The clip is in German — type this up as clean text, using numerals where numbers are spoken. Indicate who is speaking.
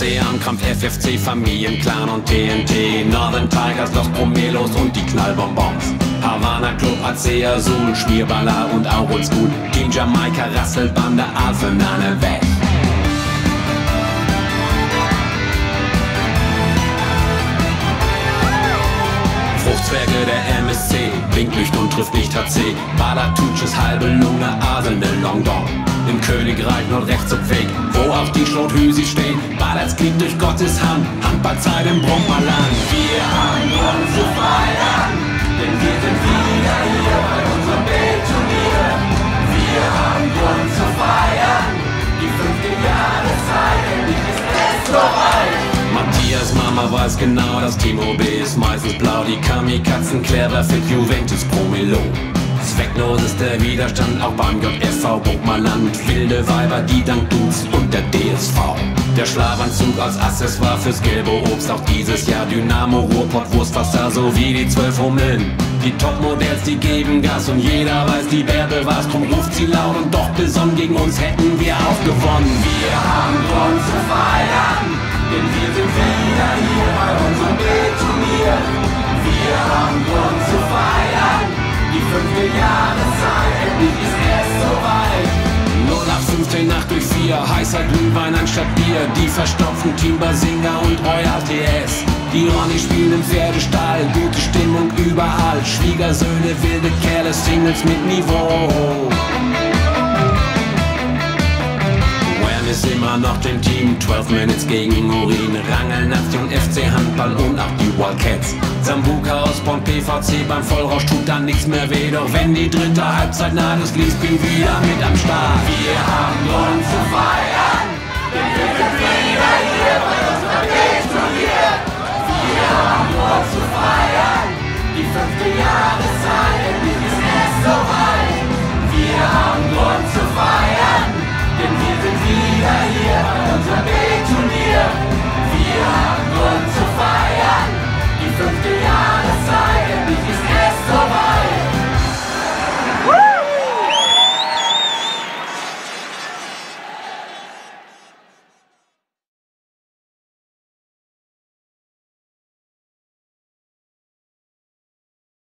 Speaker 1: Ozean, Kampf, FFC, Familienclan und TNT, Northern Tigers, Los Promelos und die Knallbonbons. Havana Club, AC Azul, Schmierballer und auch Oldschool. Team Jamaika, Rasselbande, Alphenane weg. Fruchtzwerge der MSC, Blinklicht und trifft nicht HC. Balatuches, halbe Lunge, Arsenal, Longdong. Im Königreich Nordrechts und Weg, wo auch die Schrothüsi stehen. Ballerts klingt durch Gottes Hand, Handballzeit im Brummerland. Wir haben Grund zu feiern, denn wir sind wieder hier bei unserem B-Turnier. Wir haben Grund zu feiern, die 5. Jahreszeit, endlich ist es soweit. Matthias Mama weiß genau, das Team OB ist meistens blau. Die Kamikazen, clever fit, Juventus Promelo. Zwecklosester Widerstand auch beim JFV Bruckmalland. Wilde Weiber, die dank Dudes und der DSV. Der Schlafanzug als Accessoire fürs gelbe Obst. Auch dieses Jahr Dynamo, Ruhrpott, Wurstwasser sowie die 12 Hummeln. Die Topmodells, die geben Gas und jeder weiß, die Bärbel war's. Drum ruft sie laut und doch besonnen, gegen uns hätten wir auch gewonnen. Wir haben Grund zu feiern, denn wir sind wieder hier bei unserem B-Turnier. Wir haben Grund zu feiern, die 5. Jahreszeit, endlich ist es soweit. 0815 Nacht durch 4, heißer Glühwein anstatt Bier. Die verstopften Team Basinger und Royal TS. Die Ronny spielen im Pferdestall, gute Stimmung überall. Schwiegersöhne, wilde Kerle, Singles mit Niveau. Ist immer noch dem Team, 12 Minutes gegen Urin, Rangel, Nation, FC Handball und auch die Wildcats. Sambuka aus Bonn, PVC, beim Vollrausch tut dann nichts mehr weh, doch wenn die dritte Halbzeit naht, ist Liesbing wieder mit am Start. Wir haben Grund zu feiern, denn wir sind wieder hier bei unserem B-Turnier. Wir haben Grund zu feiern, die 5. Jahreszeit, endlich ist es soweit.